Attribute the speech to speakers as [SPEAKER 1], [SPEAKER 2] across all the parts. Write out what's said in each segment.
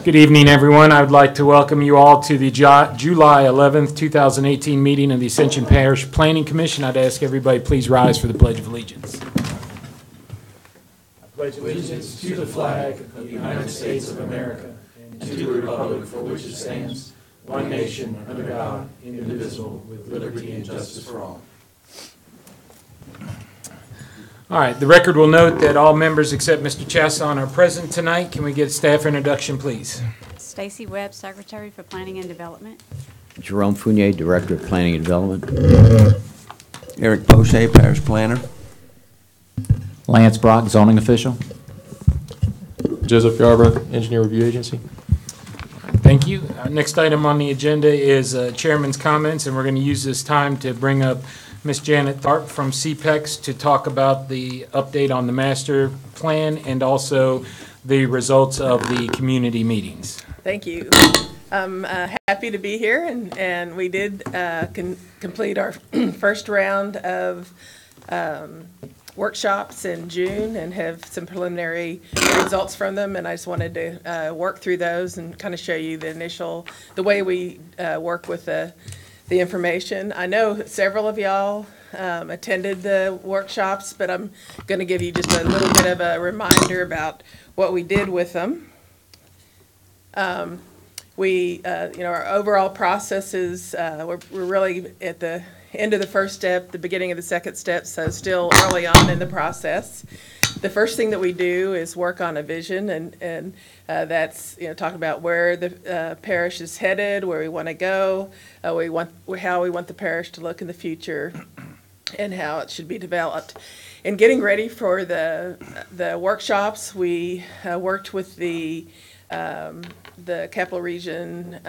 [SPEAKER 1] Good evening, everyone. I would like to welcome you all to the July 11th, 2018 meeting of the Ascension Parish Planning Commission. I'd ask everybody please rise for the Pledge of Allegiance. I pledge allegiance to the flag of the United States of America and to the republic for which it stands, one nation, under God, indivisible, with liberty and justice for all. All right, the record will note that all members except Mr. Chasson are present tonight. Can we get a staff introduction, please?
[SPEAKER 2] Stacy Webb, Secretary for Planning and Development.
[SPEAKER 3] Jerome Fournier, Director of Planning and Development.
[SPEAKER 4] Eric Bochet, Parish Planner.
[SPEAKER 5] Lance Brock, Zoning Official.
[SPEAKER 6] Joseph Yarbrough, Engineer Review Agency.
[SPEAKER 1] Thank you. Next item on the agenda is Chairman's comments, and we're going to use this time to bring up Ms. Janet Tharp from CPEX to talk about the update on the master plan and also the results of the community meetings.
[SPEAKER 7] Thank you. I'm happy to be here, and we did complete our first round of workshops in June and have some preliminary results from them, and I just wanted to work through those and kind of show you the way we work with the information. I know several of y'all attended the workshops, but I'm going to give you just a little bit of a reminder about what we did with them. Our overall process is we're really at the end of the first step, the beginning of the second step, so still early on in the process. The first thing that we do is work on a vision, and that's talk about where the parish is headed, where we want to go, how we want the parish to look in the future, and how it should be developed. In getting ready for the workshops, we worked with the Capital Region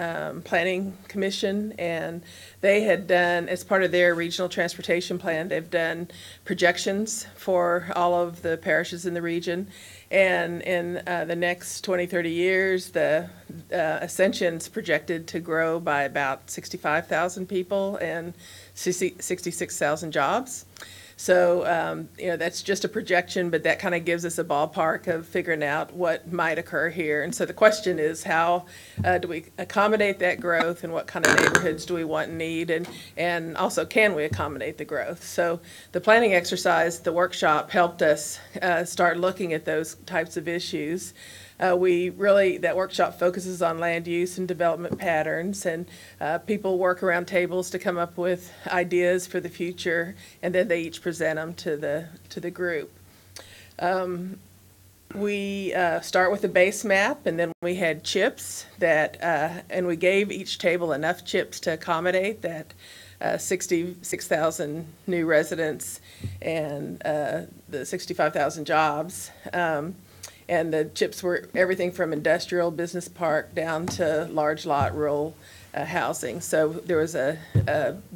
[SPEAKER 7] Planning Commission, and they had done, as part of their regional transportation plan, they've done projections for all of the parishes in the region. And in the next 20, 30 years, the Ascension's projected to grow by about 65,000 people and 66,000 jobs. So, that's just a projection, but that kind of gives us a ballpark of figuring out what might occur here. And so the question is, how do we accommodate that growth, and what kind of neighborhoods do we want and need, and also can we accommodate the growth? So the planning exercise, the workshop, helped us start looking at those types of issues. That workshop focuses on land use and development patterns, and people work around tables to come up with ideas for the future, and then they each present them to the group. We start with a base map, and then we had chips and we gave each table enough chips to accommodate that 66,000 new residents and the 65,000 jobs. And the chips were everything from industrial, business park, down to large lot rural housing. So there was a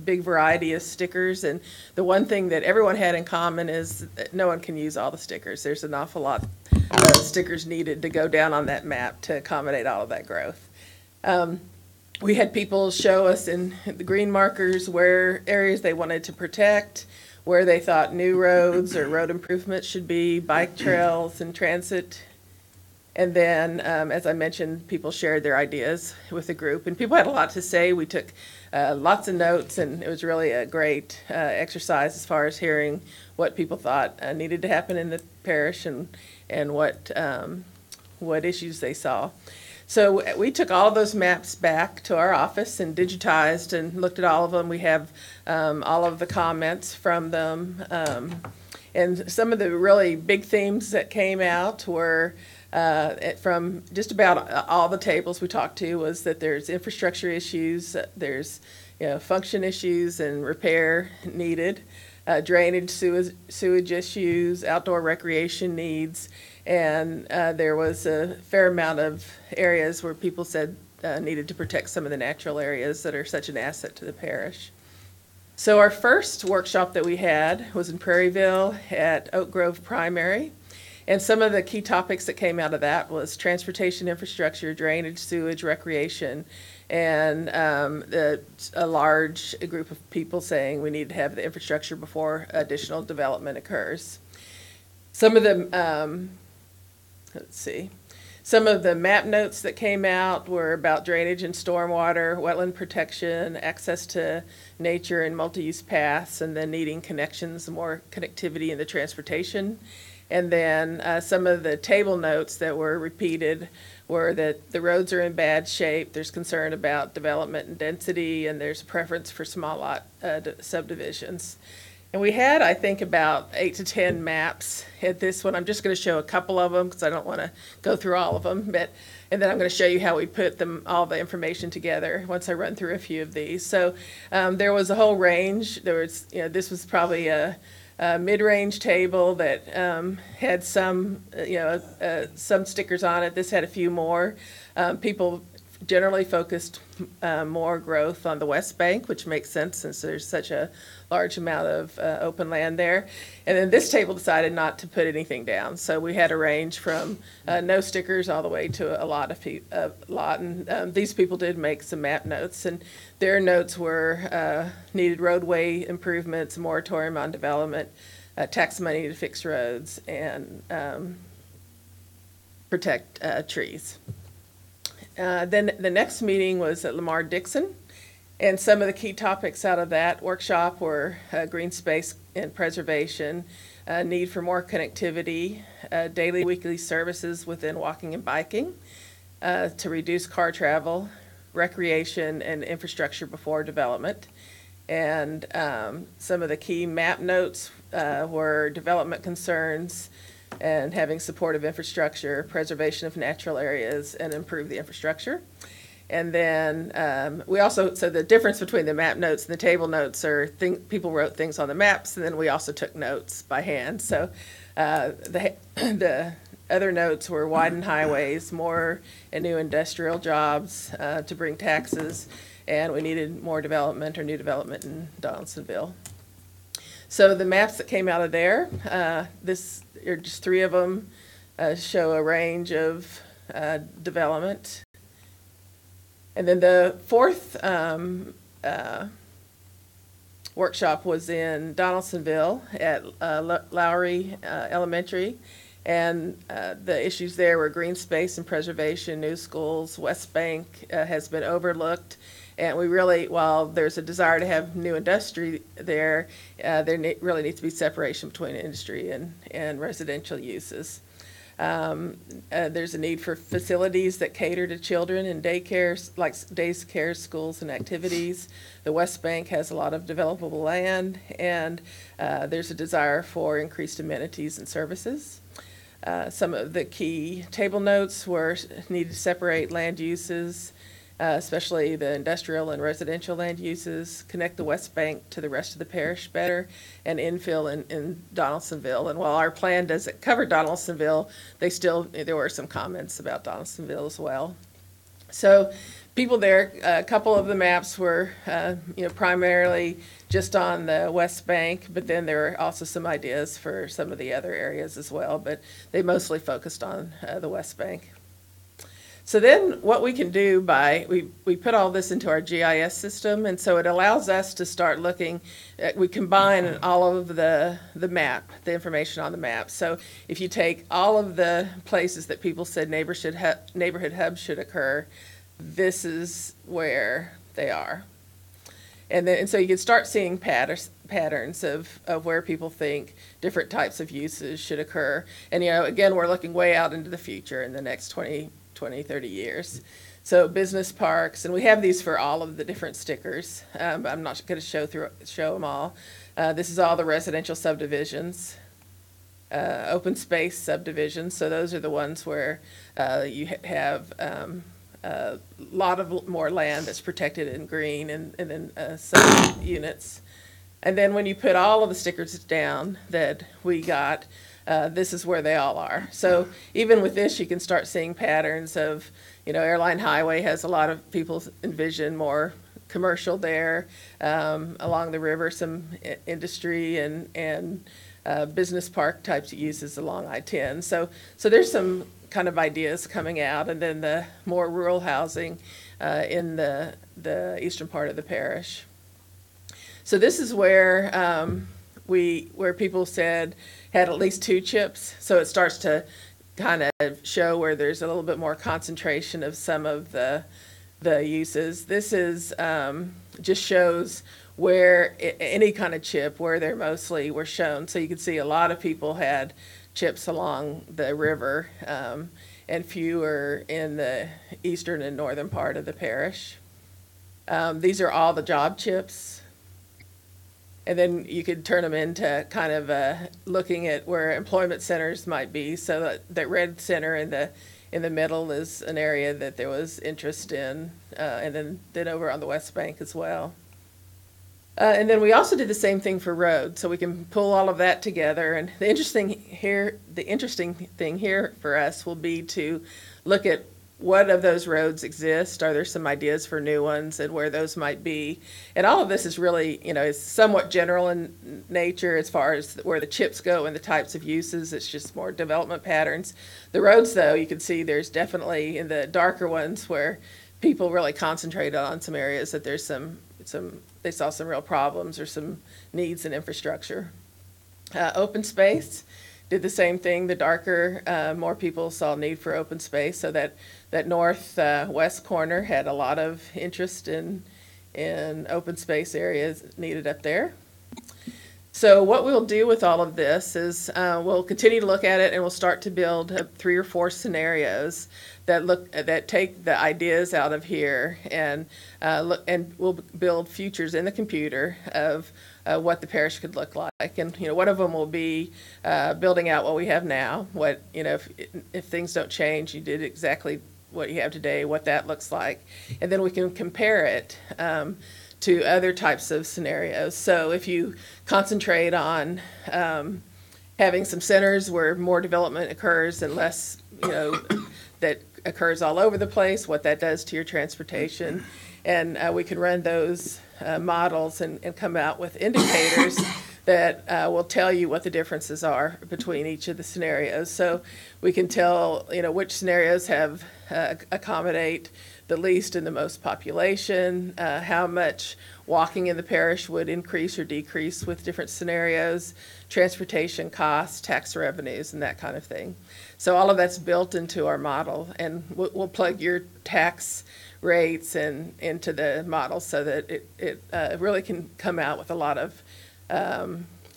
[SPEAKER 7] big variety of stickers. And the one thing that everyone had in common is that no one can use all the stickers. There's an awful lot of stickers needed to go down on that map to accommodate all of that growth. We had people show us in the green markers where areas they wanted to protect, where they thought new roads or road improvements should be, bike trails and transit. And then, as I mentioned, people shared their ideas with the group, and people had a lot to say. We took lots of notes, and it was really a great exercise as far as hearing what people thought needed to happen in the parish and what issues they saw. So we took all of those maps back to our office and digitized and looked at all of them. We have all of the comments from them. And some of the really big themes that came out were from just about all the tables we talked to was that there's infrastructure issues, there's function issues and repair needed, drainage, sewage issues, outdoor recreation needs, and there was a fair amount of areas where people said needed to protect some of the natural areas that are such an asset to the parish. So our first workshop that we had was in Prairieville at Oak Grove Primary, and some of the key topics that came out of that was transportation infrastructure, drainage, sewage, recreation, and a large group of people saying we need to have the infrastructure before additional development occurs. Some of the, let's see, some of the map notes that came out were about drainage and stormwater, wetland protection, access to nature and multi-use paths, and then needing connections, more connectivity in the transportation. And then some of the table notes that were repeated were that the roads are in bad shape, there's concern about development and density, and there's preference for small lot subdivisions. And we had, I think, about 8 to 10 maps at this one. I'm just going to show a couple of them because I don't want to go through all of them. And then I'm going to show you how we put them, all the information together once I run through a few of these. So there was a whole range. There was, this was probably a mid-range table that had some, some stickers on it. This had a few more. People generally focused more growth on the West Bank, which makes sense since there's such a large amount of open land there. And then this table decided not to put anything down. So we had a range from no stickers all the way to a lot of And these people did make some map notes, and their notes were needed roadway improvements, moratorium on development, tax money to fix roads, and protect trees. Then the next meeting was at Lamar Dixon, and some of the key topics out of that workshop were green space and preservation, need for more connectivity, daily, weekly services within walking and biking, to reduce car travel, recreation, and infrastructure before development. And some of the key map notes were development concerns, and having supportive infrastructure, preservation of natural areas, and improve the infrastructure. And then we also, so the difference between the map notes and the table notes are people wrote things on the maps, and then we also took notes by hand. So the other notes were widen highways, more and new industrial jobs to bring taxes, and we needed more development or new development in Donaldsonville. So the maps that came out of there, this are just 3 of them, show a range of development. And then the 4th workshop was in Donaldsonville at LOWERY Elementary. And the issues there were green space and preservation, new schools, West Bank has been overlooked. And we really, while there's a desire to have new industry there, really needs to be separation between industry and residential uses. There's a need for facilities that cater to children and daycare, like daycare, schools, and activities. The West Bank has a lot of developable land, and there's a desire for increased amenities and services. Some of the key table notes were need to separate land uses, especially the industrial and residential land uses, connect the West Bank to the rest of the parish better, and infill in Donaldsonville. And while our plan doesn't cover Donaldsonville, there were some comments about Donaldsonville as well. So people there, a couple of the maps were primarily just on the West Bank, but then there were also some ideas for some of the other areas as well, but they mostly focused on the West Bank. So then what we can do we put all this into our GIS system, and so it allows us to start looking, we combine all of the map, the information on the map. So if you take all of the places that people said neighborhood hubs should occur, this is where they are. And so you can start seeing patterns of where people think different types of uses should occur. And again, we're looking way out into the future in the next 20, 30 years. So business parks, and we have these for all of the different stickers. I'm not going to show them all. This is all the residential subdivisions, open space subdivisions. So those are the ones where you have a lot of more land that's protected in green, and then some units. And then when you put all of the stickers down that we got, this is where they all are. So even with this, you can start seeing patterns of, Airline Highway has a lot of people envision more commercial there. Along the river, some industry and business park types of uses along I-10. So there's some kind of ideas coming out, and then the more rural housing in the eastern part of the parish. So this is where where people said had at least 2 chips. So it starts to kind of show where there's a little bit more concentration of some of the uses. This is just shows where any kind of chip, where they're mostly were shown. So you can see a lot of people had chips along the river, and fewer in the eastern and northern part of the parish. These are all the job chips. And then you could turn them into kind of looking at where employment centers might be. So that red center in the middle is an area that there was interest in, and then over on the West Bank as well. And then we also did the same thing for roads, so we can pull all of that together. And the interesting thing here for us will be to look at what of those roads exist. Are there some ideas for new ones and where those might be? And all of this is really, is somewhat general in nature as far as where the chips go and the types of uses. It's just more development patterns. The roads, though, you can see there's definitely in the darker ones where people really concentrated on some areas that there's some they saw some real problems or some needs in infrastructure. Open space did the same thing. The darker, more people saw need for open space. So that northwest corner had a lot of interest in open space areas needed up there. So what we'll do with all of this is we'll continue to look at it, and we'll start to build 3 or 4 scenarios that take the ideas out of here and we'll build futures in the computer of what the parish could look like. And one of them will be building out what we have now. What if things don't change, you did exactly what you have today, what that looks like, and then we can compare it to other types of scenarios. So if you concentrate on having some centers where more development occurs and less, that occurs all over the place, what that does to your transportation. And we can run those models and come out with indicators that will tell you what the differences are between each of the scenarios. So we can tell, which scenarios have accommodate the least and the most population, how much walking in the parish would increase or decrease with different scenarios, transportation costs, tax revenues, and that kind of thing. So all of that's built into our model, and we'll plug your tax rates into the model so that it really can come out with a lot of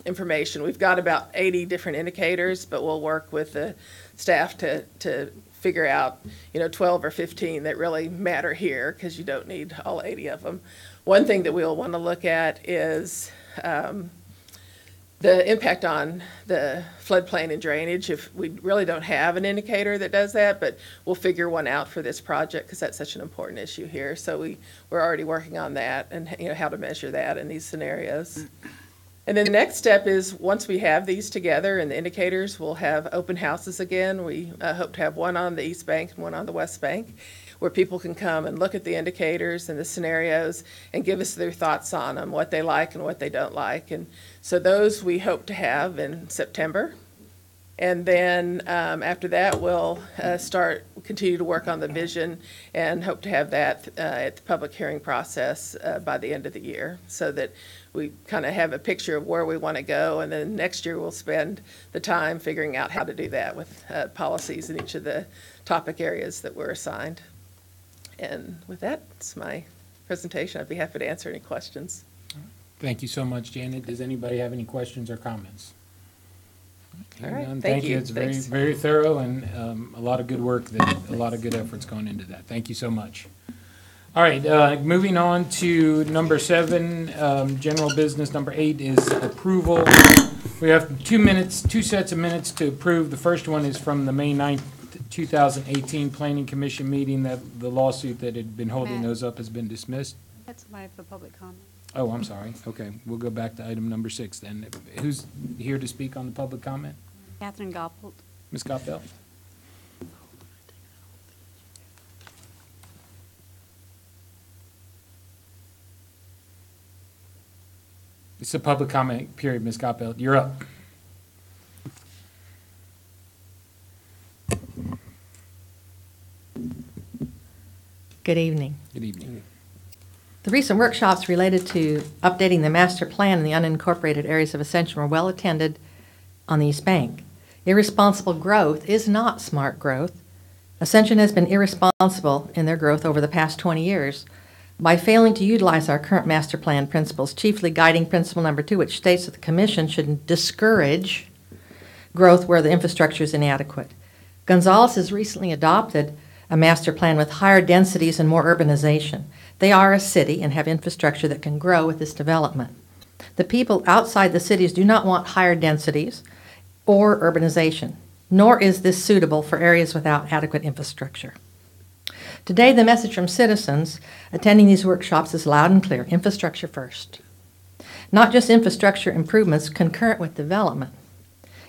[SPEAKER 7] information. We've got about 80 different indicators, but we'll work with the staff to figure out 12 or 15 that really matter here, because you don't need all 80 of them. One thing that we'll want to look at is the impact on the floodplain and drainage. If we really don't have an indicator that does that, but we'll figure one out for this project because that's such an important issue here. So we're already working on that and how to measure that in these scenarios. And then the next step is, once we have these together and the indicators, we'll have open houses again. We hope to have one on the East Bank and one on the West Bank, where people can come and look at the indicators and the scenarios and give us their thoughts on them, what they like and what they don't like. And so those we hope to have in September. And then after that, we'll continue to work on the vision and hope to have that at the public hearing process by the end of the year, so that we kind of have a picture of where we want to go. And then next year, we'll spend the time figuring out how to do that with policies in each of the topic areas that we're assigned. And with that, it's my presentation. I'd be happy to answer any questions.
[SPEAKER 1] Thank you so much, Janet. Does anybody have any questions or comments?
[SPEAKER 7] All right,
[SPEAKER 1] None.
[SPEAKER 7] thank you.
[SPEAKER 1] It's very,
[SPEAKER 7] Thanks.
[SPEAKER 1] very thorough, and a lot of good work, a lot of good efforts going into that. Thank you so much. All right, moving on to number 7, general business. Number 8 is approval. We have 2 sets of minutes to approve. The first one is from the May 9th, 2018 Planning Commission meeting. That the lawsuit that had been holding
[SPEAKER 2] Matt.
[SPEAKER 1] those up has been dismissed.
[SPEAKER 2] That's somebody for public comment.
[SPEAKER 1] Oh, I'm sorry. Okay, we'll go back to item number 6 then. Who's here to speak on the public comment?
[SPEAKER 2] Catherine Goppold.
[SPEAKER 1] Ms. Coppell? It's a public comment period, Ms. Coppell. You're up.
[SPEAKER 8] Good evening.
[SPEAKER 1] Good evening.
[SPEAKER 8] The recent workshops related to updating the master plan in the unincorporated areas of Ascension were well attended on the East Bank. Irresponsible growth is not smart growth. Ascension has been irresponsible in their growth over the past 20 years by failing to utilize our current master plan principles, chiefly guiding principle number 2, which states that the commission should discourage growth where the infrastructure is inadequate. Gonzales has recently adopted a master plan with higher densities and more urbanization. They are a city and have infrastructure that can grow with this development. The people outside the cities do not want higher densities or urbanization, nor is this suitable for areas without adequate infrastructure. Today, the message from citizens attending these workshops is loud and clear: infrastructure first. Not just infrastructure improvements concurrent with development.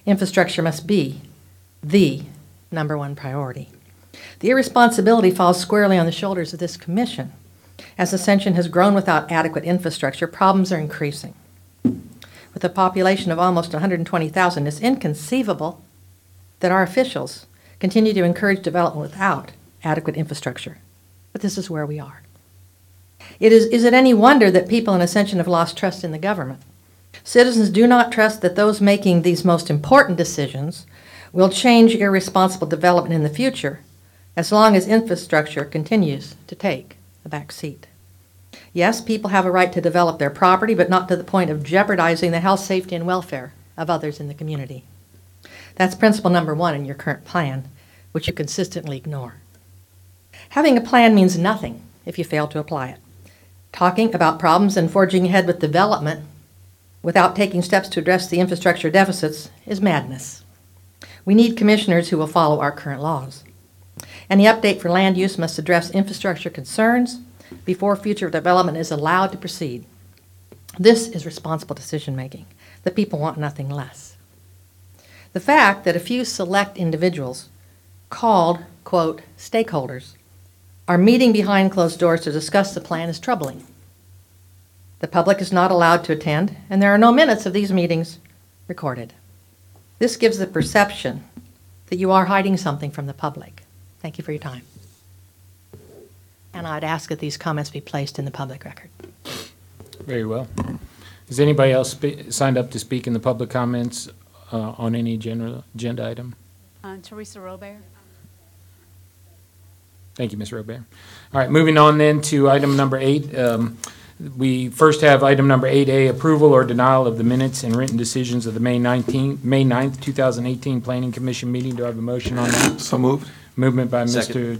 [SPEAKER 8] Infrastructure must be the number one priority. The irresponsibility falls squarely on the shoulders of this commission. As Ascension has grown without adequate infrastructure, problems are increasing. With a population of almost 120,000, it's inconceivable that our officials continue to encourage development without adequate infrastructure. But this is where we are. Is it any wonder that people in Ascension have lost trust in the government? Citizens do not trust that those making these most important decisions will change irresponsible development in the future as long as infrastructure continues to take a back seat. Yes, people have a right to develop their property, but not to the point of jeopardizing the health, safety, and welfare of others in the community. That's principle number 1 in your current plan, which you consistently ignore. Having a plan means nothing if you fail to apply it. Talking about problems and forging ahead with development without taking steps to address the infrastructure deficits is madness. We need commissioners who will follow our current laws. Any update for land use must address infrastructure concerns before future development is allowed to proceed. This is responsible decision-making. The people want nothing less. The fact that a few select individuals, called, quote, stakeholders, are meeting behind closed doors to discuss the plan is troubling. The public is not allowed to attend, and there are no minutes of these meetings recorded. This gives the perception that you are hiding something from the public. Thank you for your time. And I'd ask that these comments be placed in the public record.
[SPEAKER 1] Very well. Is anybody else signed up to speak in the public comments on any agenda item?
[SPEAKER 2] Teresa Robert.
[SPEAKER 1] Thank you, Ms. Robert. All right, moving on then to item number 8. We first have item number 8A, approval or denial of the minutes and written decisions of the May 9th, 2018 Planning Commission meeting. Do I have a motion on that?
[SPEAKER 6] So moved.
[SPEAKER 1] Movement by Mr.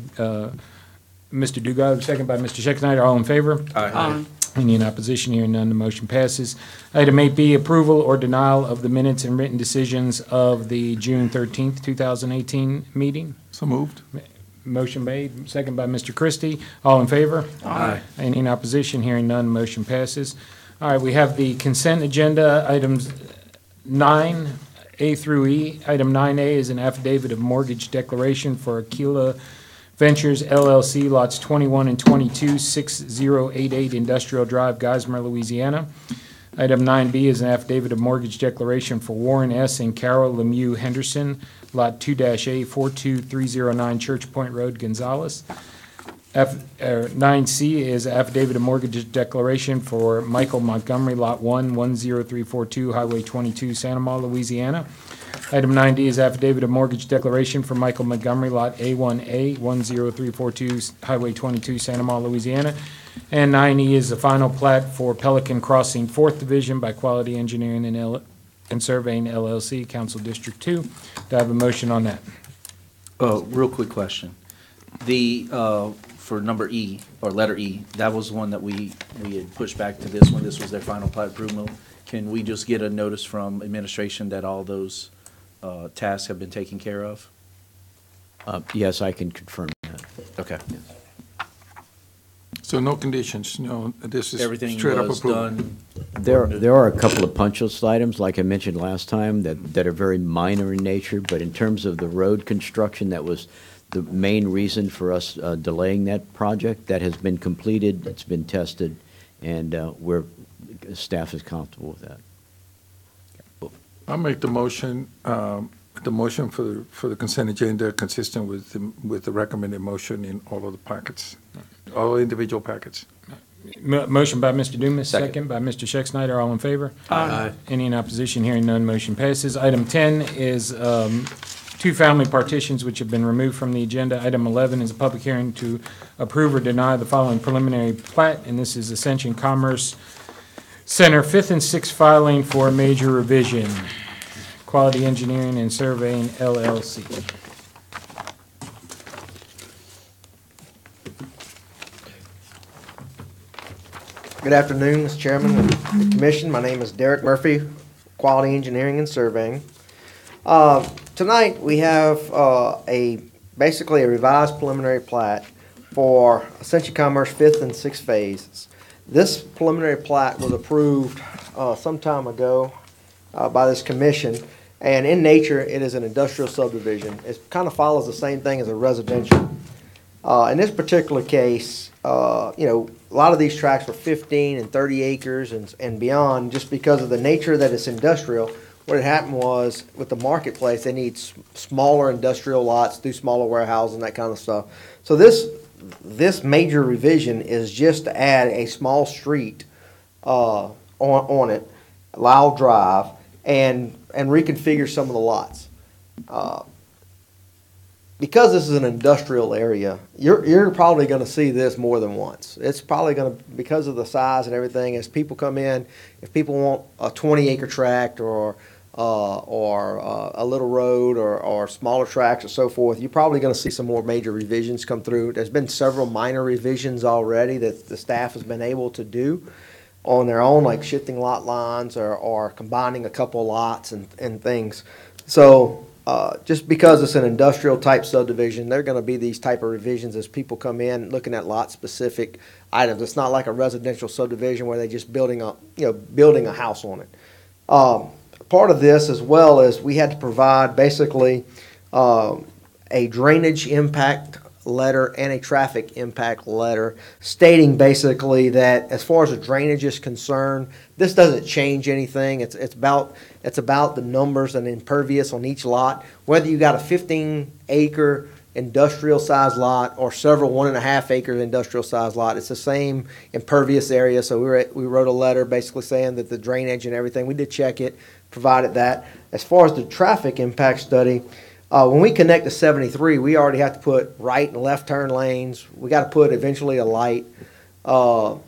[SPEAKER 1] Dugas, second by Mr. Schexnayder. All in favor?
[SPEAKER 6] Aye.
[SPEAKER 1] Any in opposition? Hearing none, the motion passes. Item 8B, approval or denial of the minutes and written decisions of the June 13th, 2018 meeting.
[SPEAKER 6] So moved.
[SPEAKER 1] Motion made, second by Mr. Christie. All in favor?
[SPEAKER 6] Aye.
[SPEAKER 1] Any in opposition? Hearing none, motion passes. All right, we have the consent agenda, items 9A through E. Item 9A is an affidavit of mortgage declaration for Aquila Ventures LLC, lots 21 and 22, 6088 Industrial Drive, Geismar, Louisiana. Item 9B is an affidavit of mortgage declaration for Warren S. and Carol Lemieux Henderson, Lot 2-A, 42309 Church Point Road, Gonzales. 9C is affidavit of mortgage declaration for Michael Montgomery, Lot 1, 10342 Highway 22, Santa Maria, Louisiana. Item 9D is affidavit of mortgage declaration for Michael Montgomery, Lot A1A, 10342 Highway 22, Santa Maria, Louisiana. And 9E is the final plat for Pelican Crossing, 4th Division by Quality Engineering and Surveying LLC, Council District 2. Do I have a motion on that?
[SPEAKER 9] Real quick question. For number E, or letter E, that was one that we had pushed back to this one. This was their final plat approval. Can we just get a notice from administration that all those tasks have been taken care of?
[SPEAKER 3] Yes, I can confirm that.
[SPEAKER 9] Okay.
[SPEAKER 6] So no conditions, no, this is
[SPEAKER 9] Everything
[SPEAKER 6] straight up
[SPEAKER 9] was
[SPEAKER 6] approval.
[SPEAKER 9] done.
[SPEAKER 3] There are a couple of punch list items, like I mentioned last time, that are very minor in nature, but in terms of the road construction, that was the main reason for us delaying that project. That has been completed, it's been tested, and staff is comfortable with that.
[SPEAKER 6] I'll make the motion for the consent agenda consistent with the recommended motion in all of the packets, all individual packets.
[SPEAKER 1] Motion by Mr. Dumas,
[SPEAKER 5] Second.
[SPEAKER 1] second by Mr. Schexnayder. All in favor?
[SPEAKER 6] Aye.
[SPEAKER 1] Any in opposition? Hearing none, motion passes. Item 10 is two-family partitions which have been removed from the agenda. Item 11 is a public hearing to approve or deny the following preliminary plat, and this is Ascension Commerce Center, 5th and 6th filing for a major revision. Quality Engineering and Surveying, LLC.
[SPEAKER 10] Good afternoon, Mr. Chairman of the Commission. My name is Derek Murphy, Quality Engineering and Surveying. Tonight, we have basically a revised preliminary plat for Ascension Commerce 5th and 6th phases. This preliminary plat was approved some time ago by this commission, and in nature, it is an industrial subdivision. It kind of follows the same thing as a residential. In this particular case, a lot of these tracts were 15 and 30 acres and beyond, just because of the nature that it's industrial. What had happened was, with the marketplace, they need smaller industrial lots, do smaller warehouses and that kind of stuff. So this major revision is just to add a small street on it, Lyle Drive, and reconfigure some of the lots. Because this is an industrial area, you're probably going to see this more than once. It's probably going to, because of the size and everything, as people come in, if people want a 20-acre tract or a little road or smaller tracts or so forth, you're probably going to see some more major revisions come through. There's been several minor revisions already that the staff has been able to do on their own, like shifting lot lines or combining a couple of lots and things. So just because it's an industrial type subdivision, there are going to be these type of revisions as people come in looking at lot specific items. It's not like a residential subdivision where they're just building a house on it. Part of this, as well as we had to provide basically a drainage impact letter and a traffic impact letter stating basically that as far as the drainage is concerned, this doesn't change anything. It's about the numbers and impervious on each lot. Whether you got a 15-acre industrial size lot or several 1.5-acre industrial size lot, it's the same impervious area. So we wrote a letter basically saying that the drainage and everything, we did check it, provided that. As far as the traffic impact study, when we connect to 73, we already have to put right and left turn lanes. We got to put eventually a light, and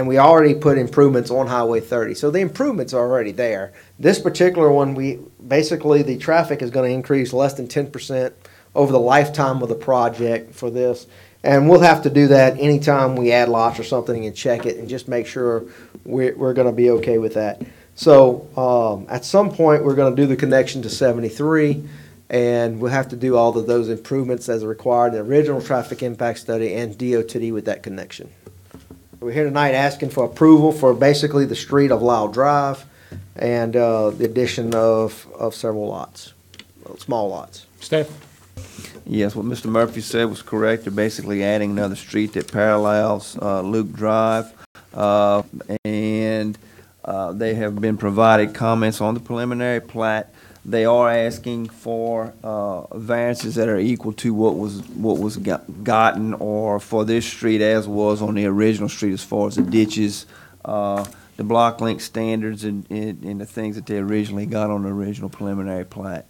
[SPEAKER 10] we already put improvements on Highway 30. So the improvements are already there. This particular one, the traffic is going to increase less than 10% over the lifetime of the project for this. And we'll have to do that anytime we add lots or something and check it and just make sure we're going to be okay with that. So at some point, we're going to do the connection to 73, and we'll have to do all of those improvements as required in the original traffic impact study and DOTD with that connection. We're here tonight asking for approval for basically the street of Lyle Drive and the addition of several lots, small lots.
[SPEAKER 1] Staff?
[SPEAKER 4] Yes, what Mr. Murphy said was correct. They're basically adding another street that parallels Luke Drive, and they have been provided comments on the preliminary plat. They are asking for variances that are equal to what was gotten, or for this street as was on the original street, as far as the ditches, the block link standards, and the things that they originally got on the original preliminary plat.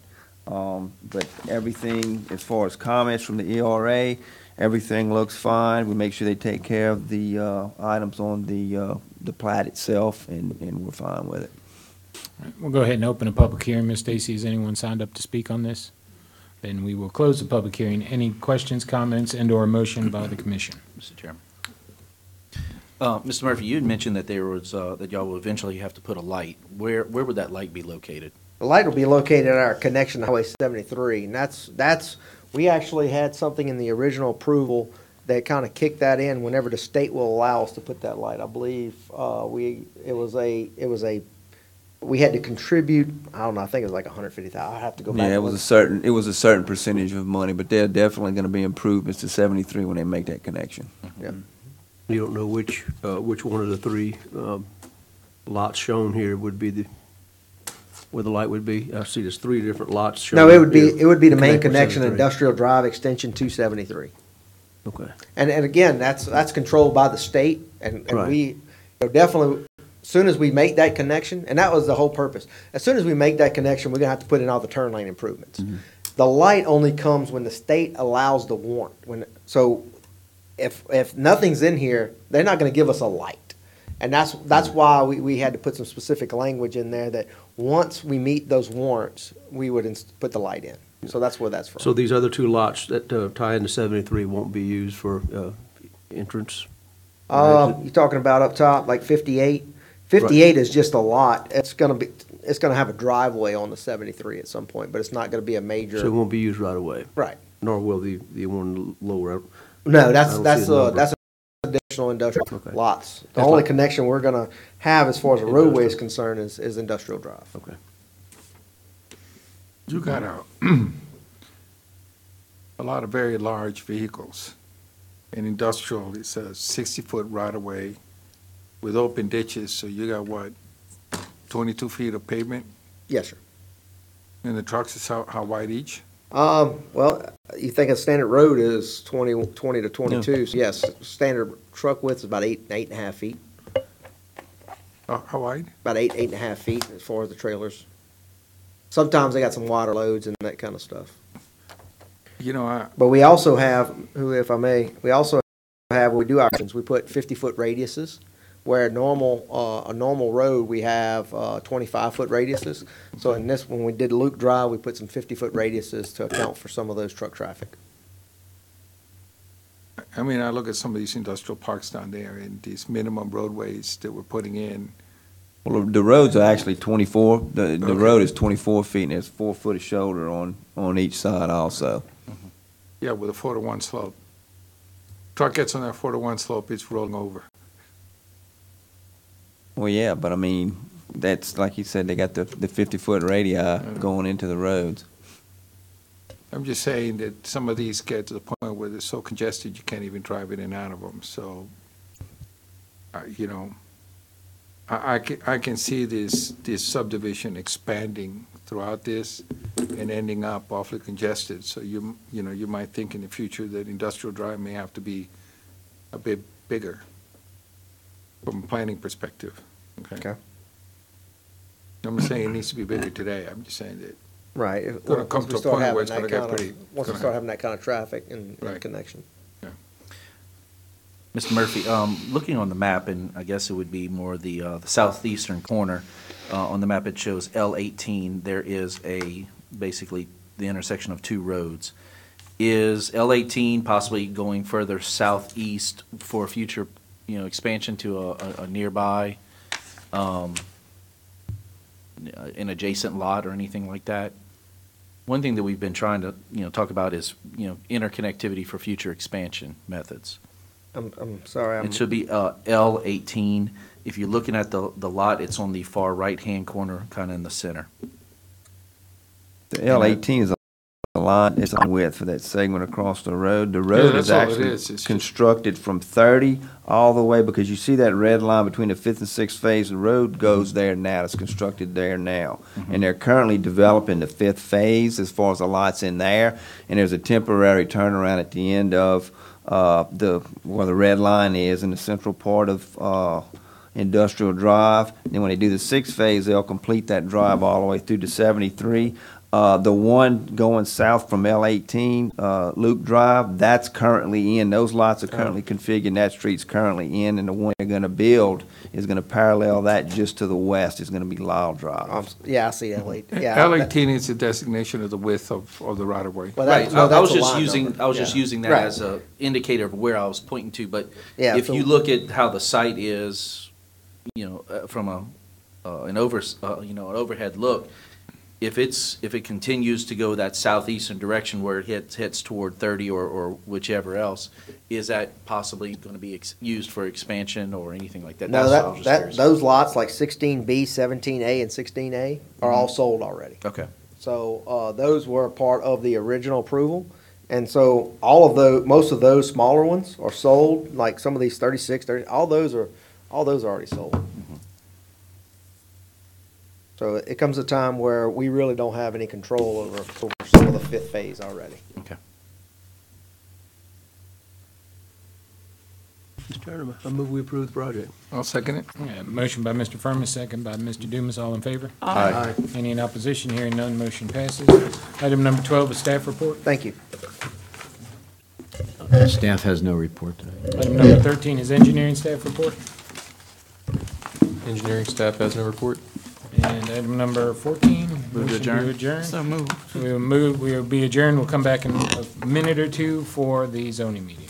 [SPEAKER 4] But everything, as far as comments from the ERA, everything looks fine. We make sure they take care of the items on the plat itself, and we're fine with it.
[SPEAKER 1] We'll go ahead and open a public hearing. Ms. Stacy, has anyone signed up to speak on this? Then we will close the public hearing. Any questions, comments, and/or a motion by the commission?
[SPEAKER 5] Mr. Chairman. Mr. Murphy, you had mentioned that there was, that y'all will eventually have to put a light. Where would that light be located?
[SPEAKER 10] The light will be located at our connection to Highway 73, and that's we actually had something in the original approval that kind of kicked that in whenever the state will allow us to put that light. I believe we had to contribute. I don't know. I think it was like $150,000. I have to go back.
[SPEAKER 4] Yeah, it was a certain percentage of money, but they're definitely going to be improvements to 73 when they make that connection.
[SPEAKER 10] Yeah.
[SPEAKER 11] You don't know which one of the three lots shown here would be where the light would be? I see there's three different lots shown.
[SPEAKER 10] No, it would be the main
[SPEAKER 11] Connect with
[SPEAKER 10] connection,
[SPEAKER 11] 73.
[SPEAKER 10] Industrial Drive Extension 273.
[SPEAKER 11] Okay.
[SPEAKER 10] And again, that's controlled by the state, and
[SPEAKER 11] Right.
[SPEAKER 10] we, definitely, as soon as we make that connection, and that was the whole purpose, as soon as we make that connection, we're gonna have to put in all the turn lane improvements. The light only comes when the state allows the warrant, so if nothing's in here, they're not gonna give us a light. And that's why we had to put some specific language in there that once we meet those warrants, we would put the light in. So that's where that's from.
[SPEAKER 11] So these other two lots that tie into 73 won't be used for entrance?
[SPEAKER 10] You're talking about up top, like 58? 58 is just a lot. It's gonna have a driveway on the 73 at some point, but it's not gonna be a major.
[SPEAKER 11] So it won't be used right away?
[SPEAKER 10] Right.
[SPEAKER 11] Nor will the one lower?
[SPEAKER 10] No,
[SPEAKER 11] I
[SPEAKER 10] that's
[SPEAKER 11] don't see a number.
[SPEAKER 10] that's additional industrial
[SPEAKER 11] Okay.
[SPEAKER 10] lots. The
[SPEAKER 11] That's
[SPEAKER 10] only
[SPEAKER 11] fine.
[SPEAKER 10] connection we're gonna have as far as a roadway is concerned is Industrial Drive.
[SPEAKER 11] Okay.
[SPEAKER 6] You got a lot of very large vehicles. In industrial, it's a 60-foot right-of-way with open ditches, so you got what, 22 feet of pavement?
[SPEAKER 10] Yes, sir.
[SPEAKER 6] And the trucks is how wide each?
[SPEAKER 10] Well, you think a standard road is 20 to 22, so yes, standard truck width is about 8.5 feet,
[SPEAKER 6] How wide?
[SPEAKER 10] about 8.5 feet as far as the trailers. Sometimes they got some water loads and that kind of stuff.
[SPEAKER 6] You know,
[SPEAKER 10] But we also have, if I may, when we do options, we put 50-foot radiuses, where a normal road, we have 25-foot radiuses. So in this, when we did Luke Drive, we put some 50-foot radiuses to account for some of those truck traffic.
[SPEAKER 6] I mean, I look at some of these industrial parks down there and these minimum roadways that we're putting in.
[SPEAKER 4] Well, the roads are actually 24, the
[SPEAKER 6] Okay.
[SPEAKER 4] road is 24 feet, and there's 4 foot of shoulder on each side also.
[SPEAKER 6] Yeah, with a 4-to-1 slope. Truck gets on that 4-to-1 slope, it's rolling over.
[SPEAKER 4] Well, yeah, but I mean, that's, like you said, they got the 50-foot radii going into the roads.
[SPEAKER 6] I'm just saying that some of these get to the point where they're so congested you can't even drive in and out of them. So, you know, I can see this subdivision expanding throughout this and ending up awfully congested. So you might think in the future that Industrial Drive may have to be a bit bigger from a planning perspective. Okay. I'm not saying it needs to be bigger today. I'm just saying that.
[SPEAKER 10] Right.
[SPEAKER 6] It's gonna come to a point where it's gonna get pretty.
[SPEAKER 10] Once we start having that kind of traffic and
[SPEAKER 6] Right.
[SPEAKER 10] connection.
[SPEAKER 5] Mr. Murphy, looking on the map, and I guess it would be more the southeastern corner, on the map it shows L18. There is basically the intersection of two roads. Is L18 possibly going further southeast for future, expansion to a nearby, an adjacent lot or anything like that? One thing that we've been trying to, talk about is, interconnectivity for future expansion methods.
[SPEAKER 10] I'm sorry.
[SPEAKER 5] It should be L18. If you're looking at the lot, it's on the far right-hand corner, kind of in the center.
[SPEAKER 4] The L18 is a line, it's a width for that segment across the road. The road is
[SPEAKER 6] that's all it
[SPEAKER 4] actually
[SPEAKER 6] is. It's just-
[SPEAKER 4] constructed from 30 all the way, because you see that red line between the 5th and 6th phase, the road goes there now, it's constructed there now. And they're currently developing the 5th phase as far as the lots in there, and there's a temporary turnaround at the end of where the red line is in the central part of Industrial Drive. Then when they do the 6th phase, they'll complete that drive all the way through to 73. The one going south from L18, Luke Drive, that's currently in. Those lots are currently configured. That street's currently in, and the one they're going to build is going to parallel that just to the west. It's going to be Lyle Drive.
[SPEAKER 10] Yeah, I see L8. Yeah.
[SPEAKER 6] L18 is the designation of the width of the right-of-way.
[SPEAKER 10] Well,
[SPEAKER 5] Right,
[SPEAKER 10] no,
[SPEAKER 5] I was
[SPEAKER 10] that's a
[SPEAKER 5] just
[SPEAKER 10] lot
[SPEAKER 5] using,
[SPEAKER 10] number.
[SPEAKER 5] I was just
[SPEAKER 10] Yeah.
[SPEAKER 5] using that
[SPEAKER 10] Right.
[SPEAKER 5] as a indicator of where I was pointing to, but
[SPEAKER 10] Yeah,
[SPEAKER 5] if
[SPEAKER 10] so-
[SPEAKER 5] you look at how the site is, from an overhead look, if it continues to go that southeastern direction where it hits toward 30 or whichever else, is that possibly going to be used for expansion or anything like that?
[SPEAKER 10] No,
[SPEAKER 5] That's what I was just curious.
[SPEAKER 10] those lots like 16B, 17A, and 16A are all sold already.
[SPEAKER 5] Okay.
[SPEAKER 10] So those were part of the original approval. And so all of those, most of those smaller ones are sold, like some of these 36, 30, all those are already sold. So it comes a time where we really don't have any control over some of the 5th phase already.
[SPEAKER 5] Okay.
[SPEAKER 11] Mr. Chairman, I move we approve the project.
[SPEAKER 6] I'll second it.
[SPEAKER 1] Yeah, motion by Mr. Furman, second by Mr. Dumas. All in favor?
[SPEAKER 11] Aye.
[SPEAKER 1] Any in opposition? Hearing none, motion passes. Item number 12 is staff report.
[SPEAKER 10] Thank you.
[SPEAKER 3] Staff has no report today.
[SPEAKER 1] Item number 13 is engineering staff report.
[SPEAKER 12] Engineering staff has no report.
[SPEAKER 1] And item number 14, motion to adjourn.
[SPEAKER 12] So moved.
[SPEAKER 1] We will be adjourned. We'll come back in a minute or two for the zoning meeting.